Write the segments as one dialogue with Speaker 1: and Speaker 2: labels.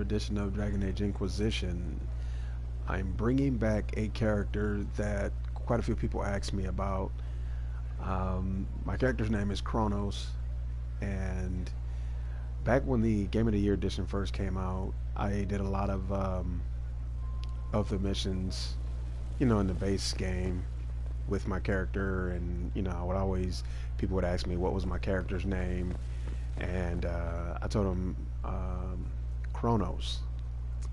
Speaker 1: edition of Dragon Age Inquisition. I'm bringing back a character that quite a few people ask me about. My character's name is Kronos, and back when the Game of the Year edition first came out, I did a lot of the missions, in the base game with my character, and I would always people would ask me what was my character's name, and I told them Kronos,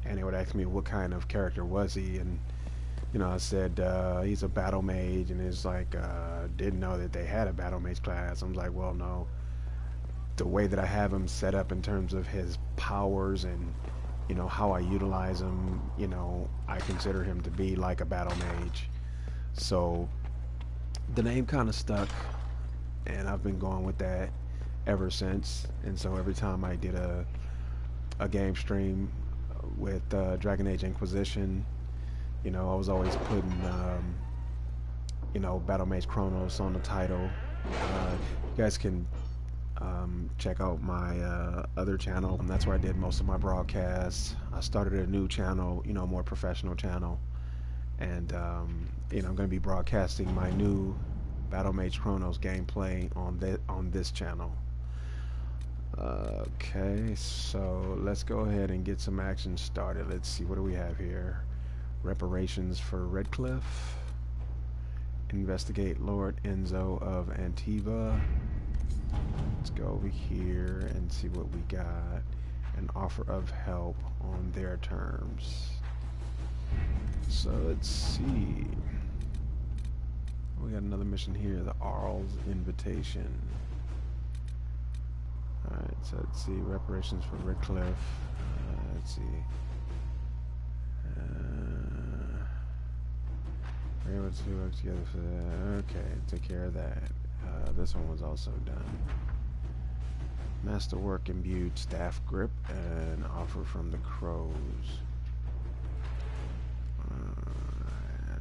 Speaker 1: and they would ask me what kind of character was he, and I said he's a battle mage, and it's like didn't know that they had a battle mage class. I was like, well, no, the way that I have him set up in terms of his powers and how I utilize him, I consider him to be like a battle mage. So the name kind of stuck, and I've been going with that ever since. And so every time I did a game stream with Dragon Age Inquisition, I was always putting Battle Mage Kronos on the title. You guys can check out my other channel. That's where I did most of my broadcasts. I started a new channel, more professional channel, and I'm going to be broadcasting my new Battle Mage Kronos gameplay on this channel. Okay, so let's go ahead and get some action started. Let's see, what do we have here? Reparations for Redcliffe. Investigate Lord Enzo of Antiva. Let's go over here and see what we got. An offer of help on their terms. So let's see. We got another mission here, the Arl's Invitation. Alright, so let's see, reparations for Redcliffe. Let's see. We're able to work together for that. Okay, take care of that. This one was also done. Masterwork imbued staff grip and offer from the crows.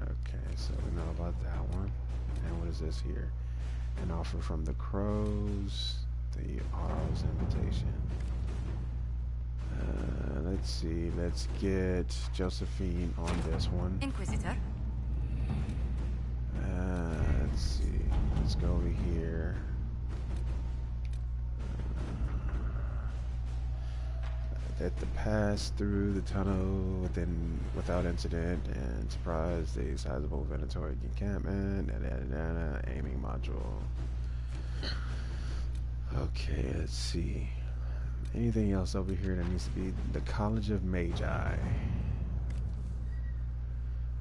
Speaker 1: Okay, so we know about that one. And what is this here? An offer from the crows. The Arl's Invitation. Let's see. Let's get Josephine on this one.
Speaker 2: Inquisitor.
Speaker 1: Let's see. Let's go over here. That the pass through the tunnel without incident and surprise the sizable Venatoric encampment. Aiming module. Okay, let's see. Anything else over here that needs to be the College of Magi.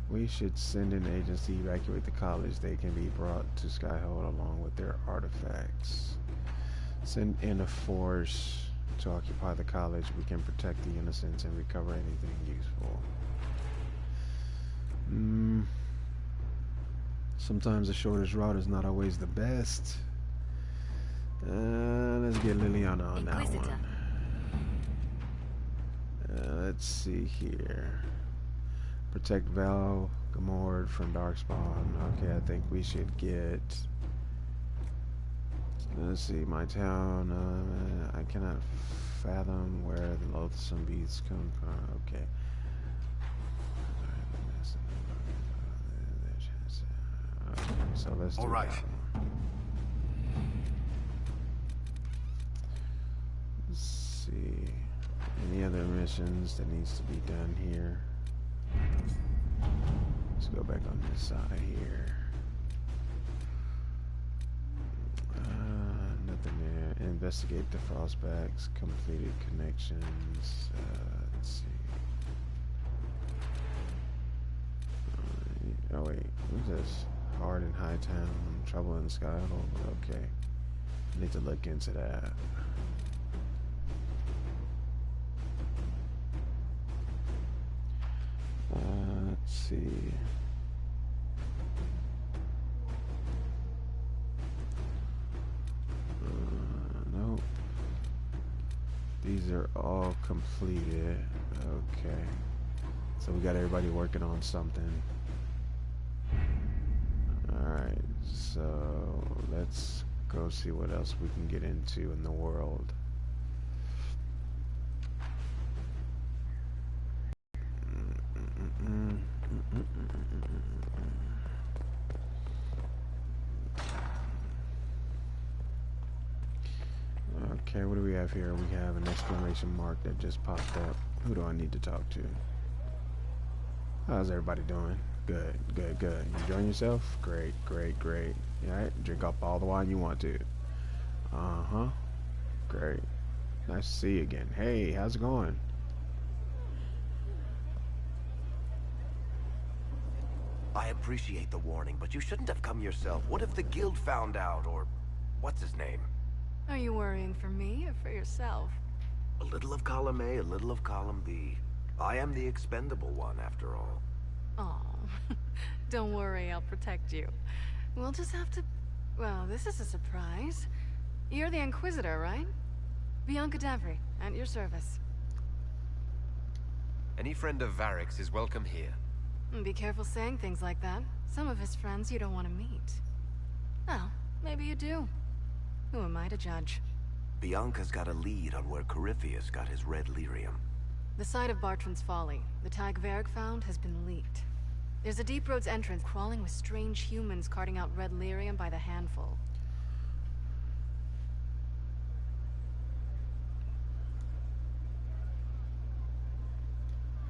Speaker 1: We should send an agency to evacuate the college. They can be brought to Skyhold along with their artifacts. Send in a force to occupy the college. We can protect the innocents and recover anything useful. Sometimes the shortest route is not always the best. Let's get Liliana on that one. Let's see here. Protect Val Gamord from Darkspawn. Okay, I think we should get... Let's see, my town. I cannot fathom where the loathsome beasts come from. Okay. So let's do that one. Let's see. Any other missions that needs to be done here? Let's go back on this side here. Nothing there. Investigate the frostbacks. Completed connections. Let's see. Oh wait, what's this? Hard in Hightown. Trouble in Skyhold. Okay. Need to look into that. Let's see. Nope. These are all completed. Okay. So we got everybody working on something. Alright, so let's go see what else we can get into in the world. Okay, what do we have here? We have an exclamation mark that just popped up. Who do I need to talk to? How's everybody doing? Good, good, good. You enjoying yourself? Great, great, great. Alright, drink up all the wine you want to. Uh-huh. Great. Nice to see you again. Hey, how's it going?
Speaker 2: I appreciate the warning, but you shouldn't have come yourself. What if the guild found out, or what's his name?
Speaker 3: Are you worrying for me or for yourself?
Speaker 2: A little of column A, a little of column B. I am the expendable one, after all.
Speaker 3: Oh, don't worry, I'll protect you. We'll just have to... Well, this is a surprise. You're the Inquisitor, right? Bianca Davry, at your service.
Speaker 4: Any friend of Varric's is welcome here.
Speaker 3: Be careful saying things like that. Some of his friends you don't want to meet. Well, maybe you do. Who am I to judge?
Speaker 2: Bianca's got a lead on where Corypheus got his red lyrium.
Speaker 3: The site of Bartran's Folly, the tag Varric found, has been leaked. There's a Deep Roads entrance crawling with strange humans carting out red lyrium by the handful.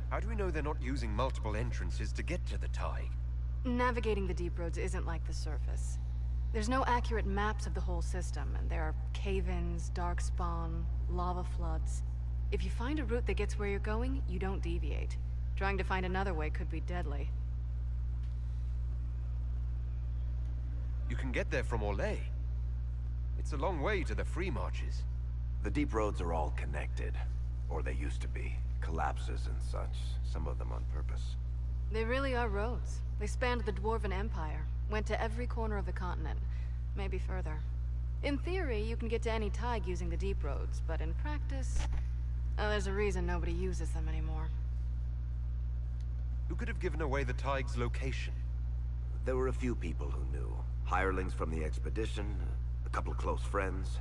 Speaker 4: How do we know they're not using multiple entrances to get to the Tig?
Speaker 3: Navigating the Deep Roads isn't like the surface. There's no accurate maps of the whole system, and there are cave-ins, darkspawn, lava floods. If you find a route that gets where you're going, you don't deviate. Trying to find another way could be deadly.
Speaker 4: You can get there from Orlais. It's a long way to the free marches.
Speaker 2: The deep roads are all connected. Or they used to be. Collapses and such. Some of them on purpose.
Speaker 3: They really are roads. They spanned the Dwarven Empire. Went to every corner of the continent. Maybe further. In theory, you can get to any Tig using the deep roads, but in practice... there's a reason nobody uses them anymore.
Speaker 4: Who could have given away the Tig's location?
Speaker 2: There were a few people who knew. Hirelings from the expedition, a couple of close friends.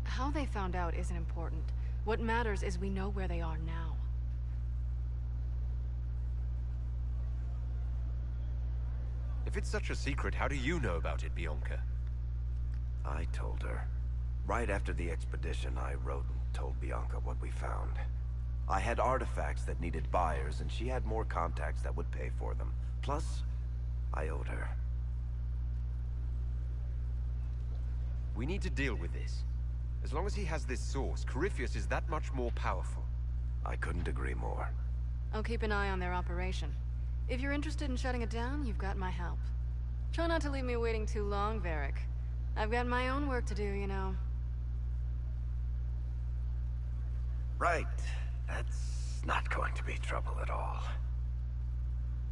Speaker 3: How they found out isn't important. What matters is we know where they are now.
Speaker 4: If it's such a secret, how do you know about it, Bianca?
Speaker 2: I told her. Right after the expedition, I wrote and told Bianca what we found. I had artifacts that needed buyers, and she had more contacts that would pay for them. Plus, I owed her.
Speaker 4: We need to deal with this. As long as he has this source, Corypheus is that much more powerful.
Speaker 2: I couldn't agree more.
Speaker 3: I'll keep an eye on their operation. If you're interested in shutting it down, you've got my help. Try not to leave me waiting too long, Varric. I've got my own work to do, you know.
Speaker 2: Right. That's not going to be trouble at all.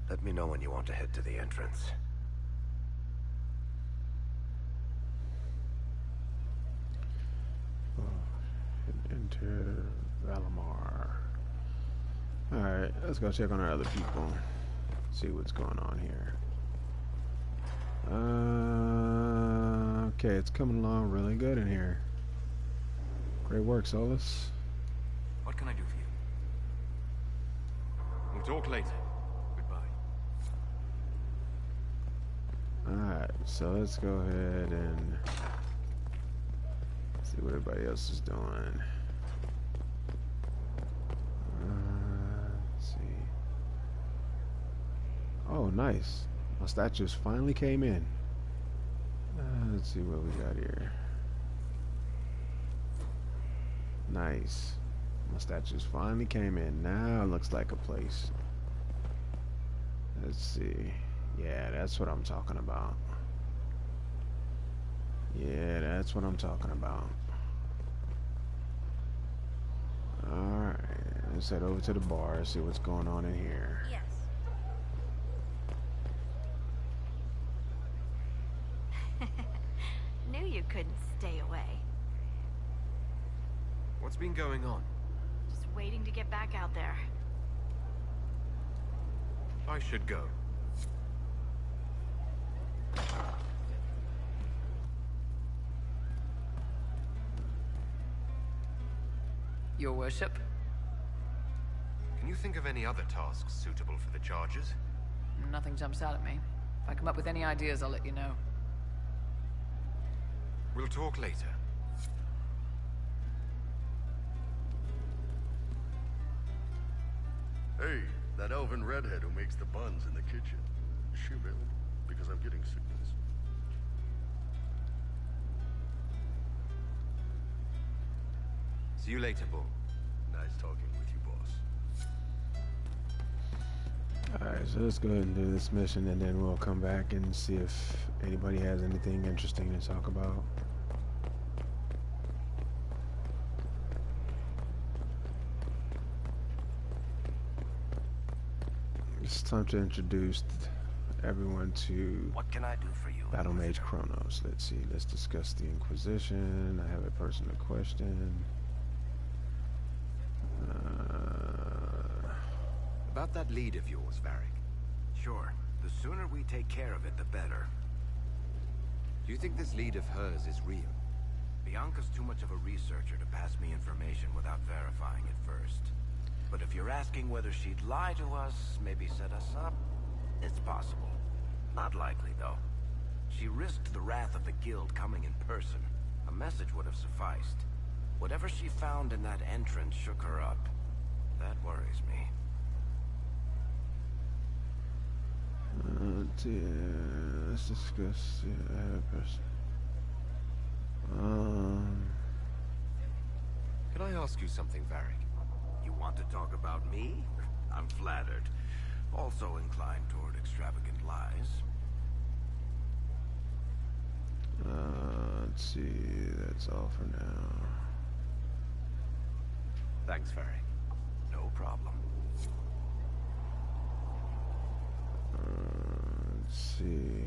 Speaker 2: Let me know when you want to head to the entrance.
Speaker 1: Enter Valimar. Alright, let's go check on our other people. See what's going on here. Okay, it's coming along really good in here. Great work, Solus.
Speaker 4: What can I do for you? We'll talk later. Goodbye.
Speaker 1: Alright, so let's go ahead and see what everybody else is doing. Let's see. Oh, nice. My statues finally came in. Let's see what we got here. Nice. My statues finally came in. Now it looks like a place. Let's see. Yeah, that's what I'm talking about. Yeah, that's what I'm talking about. Alright, let's head over to the bar, see what's going on in here.
Speaker 5: Yes. Knew you couldn't stay away.
Speaker 4: What's been going on?
Speaker 5: Just waiting to get back out there.
Speaker 4: I should go.
Speaker 6: Your worship?
Speaker 4: Can you think of any other tasks suitable for the charges?
Speaker 6: Nothing jumps out at me. If I come up with any ideas, I'll let you know.
Speaker 4: We'll talk later.
Speaker 7: Hey, that elven redhead who makes the buns in the kitchen. Is she available? Because I'm getting signals.
Speaker 4: See you later, Bull.
Speaker 7: Nice talking with you, boss.
Speaker 1: Alright, so let's go ahead and do this mission, and then we'll come back and see if anybody has anything interesting to talk about. It's time to introduce everyone to
Speaker 2: What can I do for you?
Speaker 1: BattleMage Kronos. Let's see, let's discuss the Inquisition. I have a personal question.
Speaker 4: About that lead of yours, Varric.
Speaker 2: Sure. The sooner we take care of it, the better.
Speaker 4: Do you think this lead of hers is real?
Speaker 2: Bianca's too much of a researcher to pass me information without verifying it first. But if you're asking whether she'd lie to us, maybe set us up, it's possible. Not likely, though. She risked the wrath of the guild coming in person. A message would have sufficed. Whatever she found in that entrance shook her up. That worries me.
Speaker 1: Let's discuss the person.
Speaker 4: Can I ask you something, Varric?
Speaker 2: You want to talk about me? I'm flattered. Also inclined toward extravagant lies.
Speaker 1: Let's see, that's all for now.
Speaker 4: Thanks, Varric.
Speaker 2: No problem.
Speaker 1: Let's see.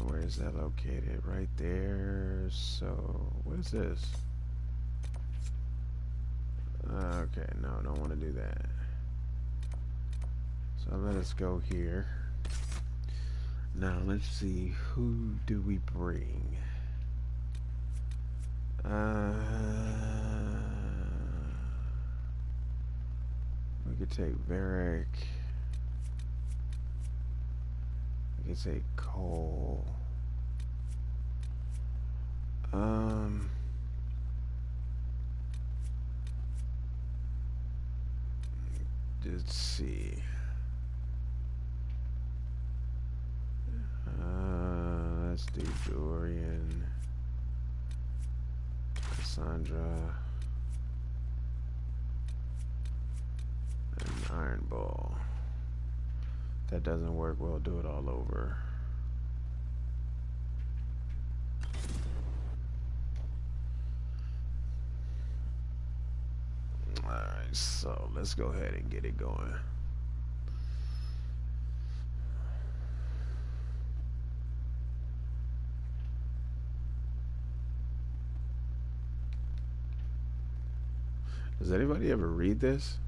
Speaker 1: Where is that located? Right there. So, what is this? Okay, no, don't want to do that. So let us go here. Now, let's see, who do we bring? We could take Varric. We could take Cole. Let's see. Let's do Dorian, Cassandra, and Iron Ball. If that doesn't work, we'll do it all over. Alright, so let's go ahead and get it going. Does anybody ever read this?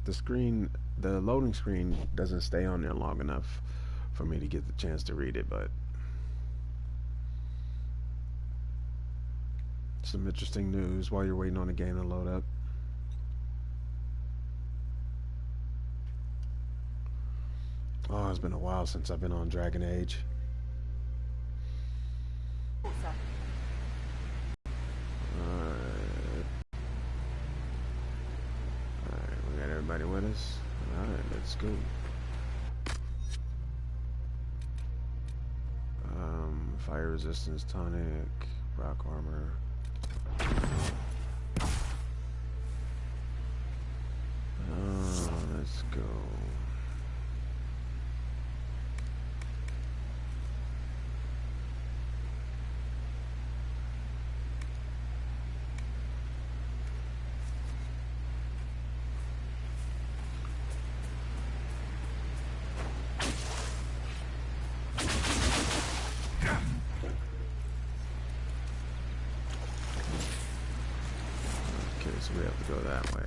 Speaker 1: The loading screen doesn't stay on there long enough for me to get the chance to read it, but some interesting news while you're waiting on the game to load up. Oh, it's been a while since I've been on Dragon Age. Everybody with us? Alright, let's go. Fire resistance tonic, rock armor. Let's go. So we have to go that way.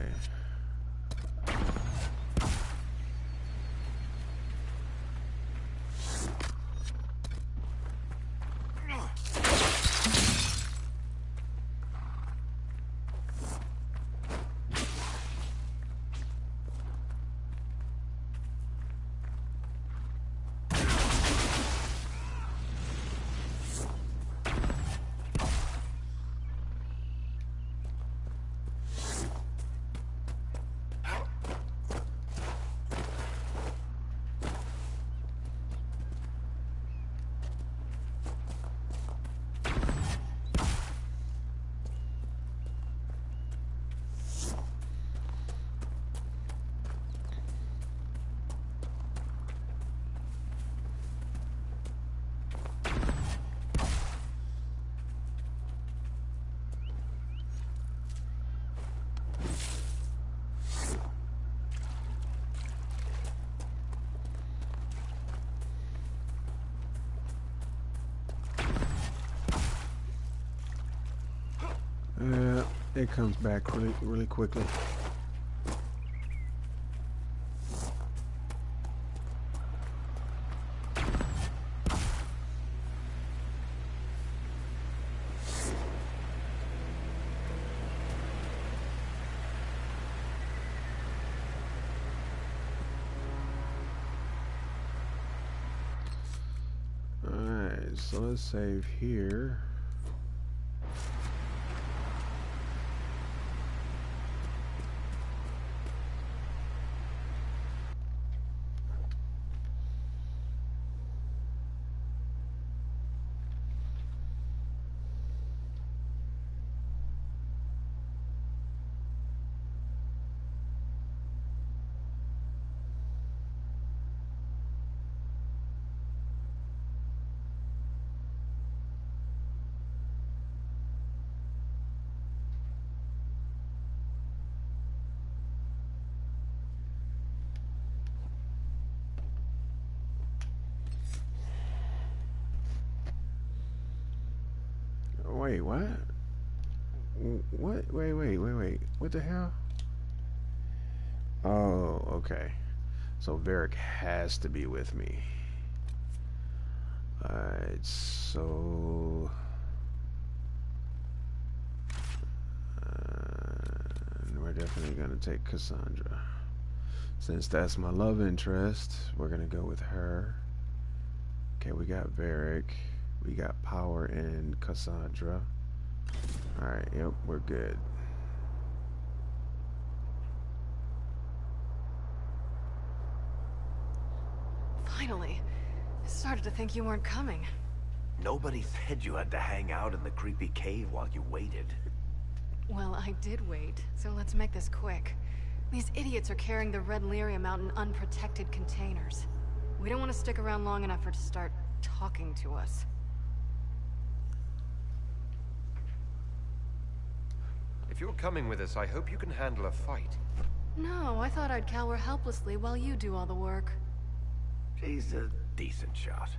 Speaker 1: It comes back really quickly. Alright, so let's save here. Wait, what? What? Wait. What the hell? Oh, okay. So Varric has to be with me. Alright, so... we're definitely gonna take Cassandra. Since that's my love interest, we're gonna go with her. Okay, we got Varric. We got Power and Cassandra. Alright, yep, we're good.
Speaker 3: Finally. I started to think you weren't coming.
Speaker 2: Nobody said you had to hang out in the creepy cave while you waited.
Speaker 3: Well, I did wait, so let's make this quick. These idiots are carrying the red lyrium out in unprotected containers. We don't want to stick around long enough for it to start talking to us.
Speaker 4: If you're coming with us, I hope you can handle a fight.
Speaker 3: No, I thought I'd cower helplessly while you do all the work.
Speaker 2: She's a decent shot.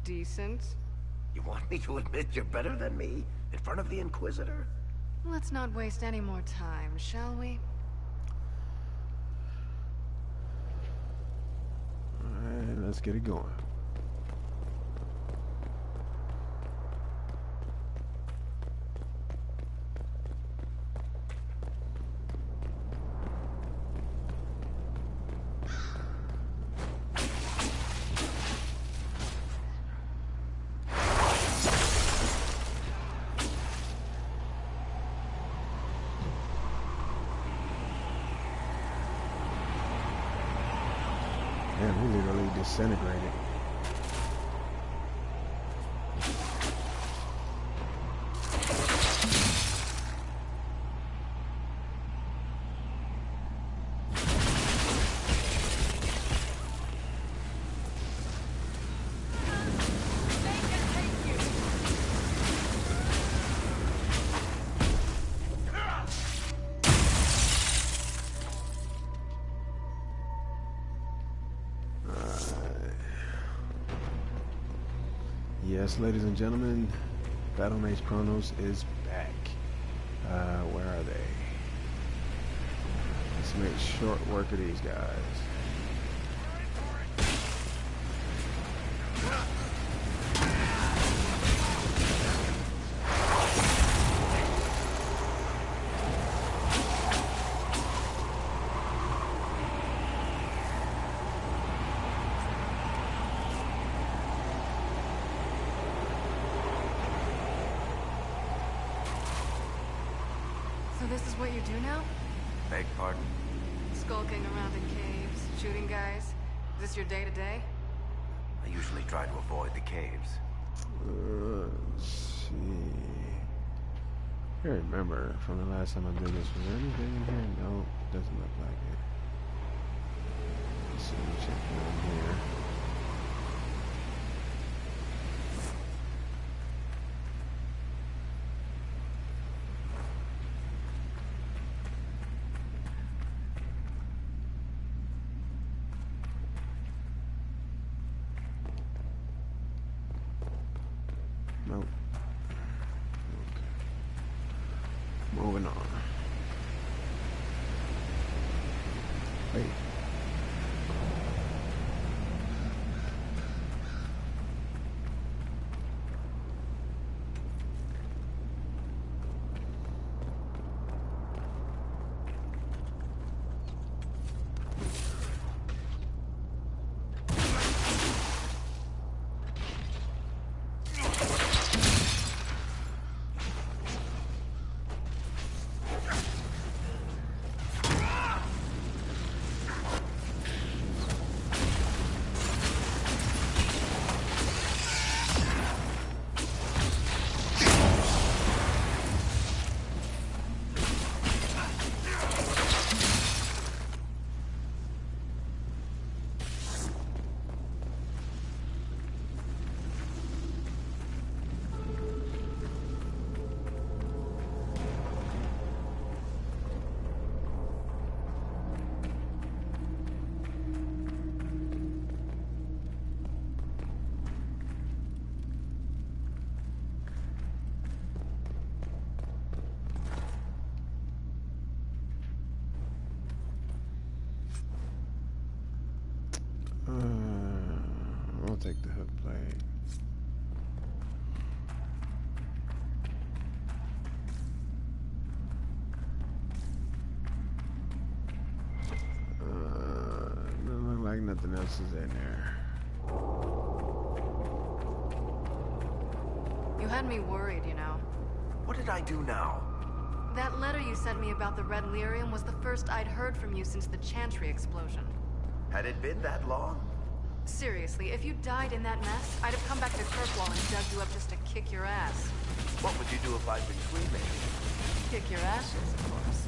Speaker 3: Decent?
Speaker 2: You want me to admit you're better than me? In front of the Inquisitor?
Speaker 3: Let's not waste any more time, shall we?
Speaker 1: Alright, let's get it going. Man, we literally disintegrated. Yes, ladies and gentlemen, BattleMage Kronos is back. Where are they? Let's make short work of these guys.
Speaker 3: So this is what you do now?
Speaker 2: Beg pardon?
Speaker 3: Skulking around in caves, shooting guys? Is this your day-to-day?
Speaker 2: I usually try to avoid the caves.
Speaker 1: Let's see. I can't remember from the last time I did this. Was there anything in here? No, doesn't look like it. Let's see, check down here. Nope. Okay. Moving on. Wait. I'll take the hook blade. Doesn't look like nothing else is in there.
Speaker 3: You had me worried, you know.
Speaker 2: What did I do now?
Speaker 3: That letter you sent me about the Red Lyrium was the first I'd heard from you since the Chantry explosion.
Speaker 2: Had it been that long?
Speaker 3: Seriously, if you died in that mess, I'd have come back to Kirkwall and dug you up just to kick your ass.
Speaker 2: What would you do if I'd been cremated?
Speaker 3: Kick your ashes, of course.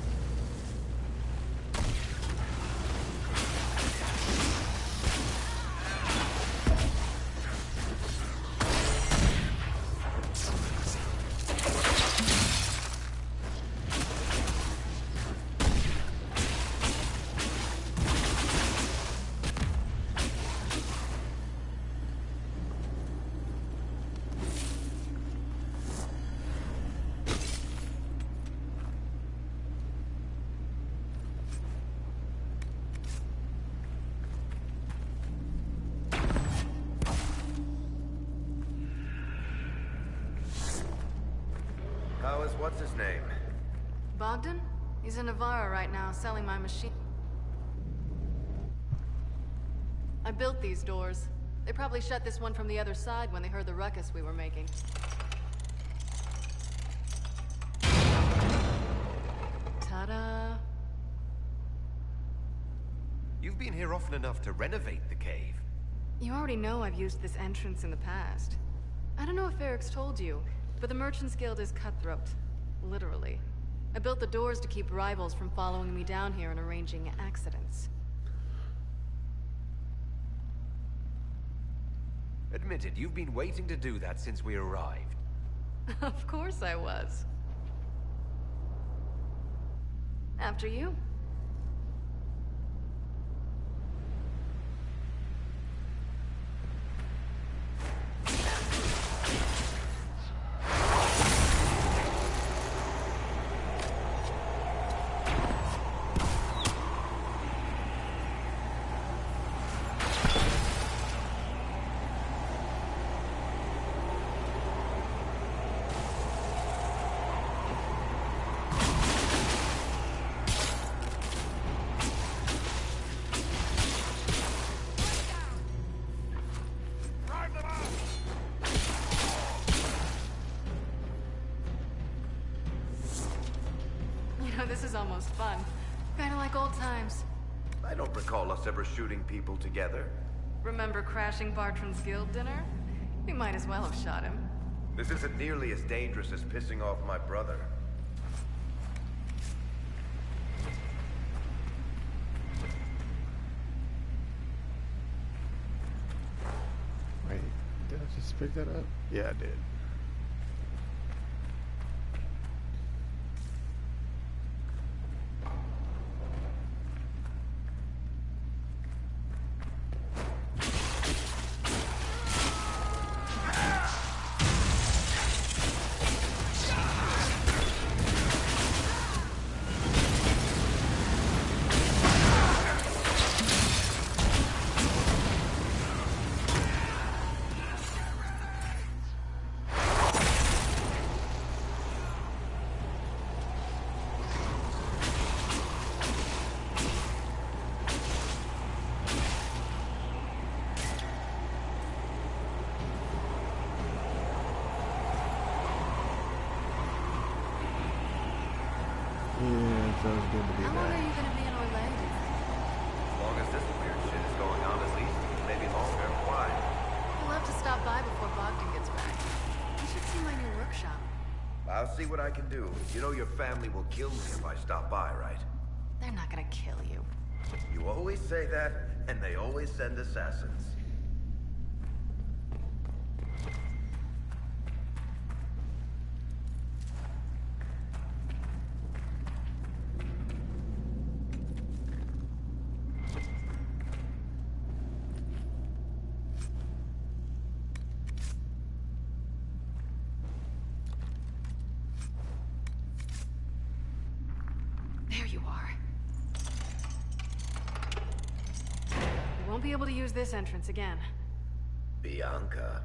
Speaker 2: What's his name?
Speaker 3: Bogdan? He's in Navarra right now, selling my machine. I built these doors. They probably shut this one from the other side when they heard the ruckus we were making. Ta-da!
Speaker 4: You've been here often enough to renovate the cave.
Speaker 3: You already know I've used this entrance in the past. I don't know if Eric's told you, but the Merchants Guild is cutthroat. Literally. I built the doors to keep rivals from following me down here and arranging accidents.
Speaker 4: Admitted, you've been waiting to do that since we arrived.
Speaker 3: Of course I was. After you. This is almost fun. Kinda like old times.
Speaker 2: I don't recall us ever shooting people together.
Speaker 3: Remember crashing Bartram's guild dinner? We might as well have shot him.
Speaker 2: This isn't nearly as dangerous as pissing off my brother.
Speaker 1: Wait, did I just pick that up? Yeah, I did. Feels good to be
Speaker 3: How long are
Speaker 1: back.
Speaker 3: you gonna be in Orlando?
Speaker 2: As long as this weird shit is going on, at least. Maybe longer. Why?
Speaker 3: We'll have to stop by before Bogdan gets back. You should see my new workshop.
Speaker 2: I'll see what I can do. You know your family will kill me if I stop by, right?
Speaker 3: They're not gonna kill you.
Speaker 2: You always say that, and they always send assassins.
Speaker 3: There you are. You won't be able to use this entrance again.
Speaker 2: Bianca.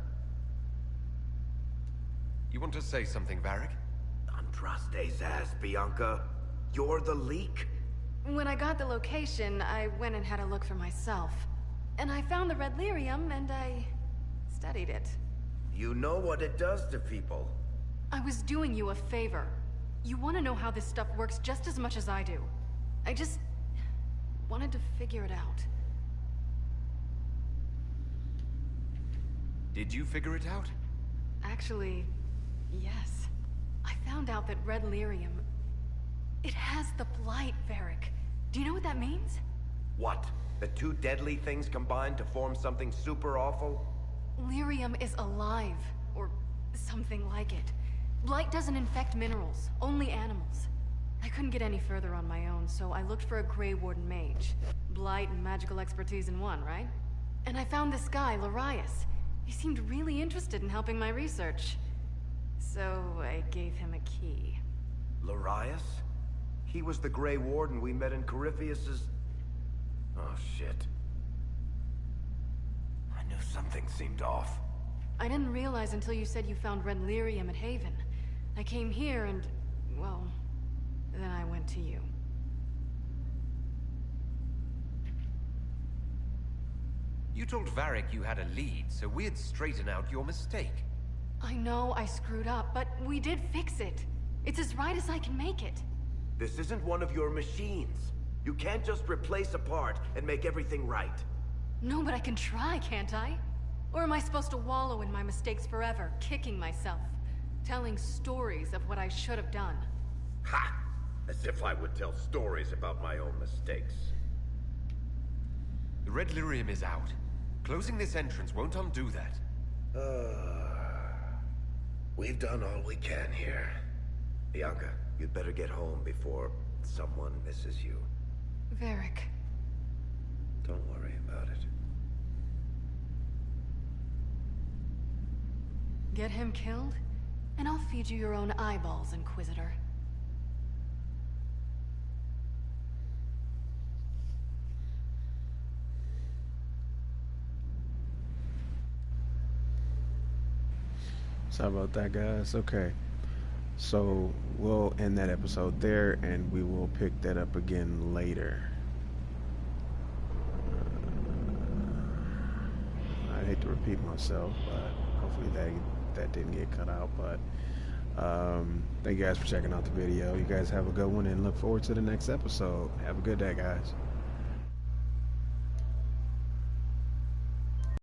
Speaker 4: You want to say something, Varric?
Speaker 2: Andraste's ass, Bianca. You're the leak?
Speaker 3: When I got the location, I went and had a look for myself. And I found the red lyrium, and I studied it.
Speaker 2: You know what it does to people.
Speaker 3: I was doing you a favor. You want to know how this stuff works just as much as I do. I just wanted to figure it out.
Speaker 4: Did you figure it out?
Speaker 3: Actually, yes. I found out that red lyrium... It has the blight, Varric. Do you know what that means?
Speaker 2: What? The two deadly things combined to form something super awful?
Speaker 3: Lyrium is alive, or something like it. Blight doesn't infect minerals, only animals. I couldn't get any further on my own, so I looked for a Grey Warden mage. Blight and magical expertise in one, right? And I found this guy, Larius. He seemed really interested in helping my research. So I gave him a key.
Speaker 2: Larius? He was the Grey Warden we met in Corypheus's... Oh, shit. I knew something seemed off.
Speaker 3: I didn't realize until you said you found red lyrium at Haven. I came here and, well, then I went to you.
Speaker 4: You told Varric you had a lead, so we'd straighten out your mistake.
Speaker 3: I know I screwed up, but we did fix it. It's as right as I can make it.
Speaker 2: This isn't one of your machines. You can't just replace a part and make everything right.
Speaker 3: No, but I can try, can't I? Or am I supposed to wallow in my mistakes forever, kicking myself? Telling stories of what I should have done?
Speaker 2: Ha! As if I would tell stories about my own mistakes.
Speaker 4: The red lyrium is out. Closing this entrance won't undo that.
Speaker 2: We've done all we can here. Bianca, you'd better get home before someone misses you.
Speaker 3: Varric.
Speaker 2: Don't worry about it.
Speaker 3: Get him killed, and I'll feed you your own eyeballs, Inquisitor.
Speaker 1: Sorry about that, guys. Okay. So we'll end that episode there, and we will pick that up again later. I hate to repeat myself, but hopefully that didn't get cut out. But Thank you guys for checking out the video. You guys have a good one and look forward to the next episode. Have a good day, guys.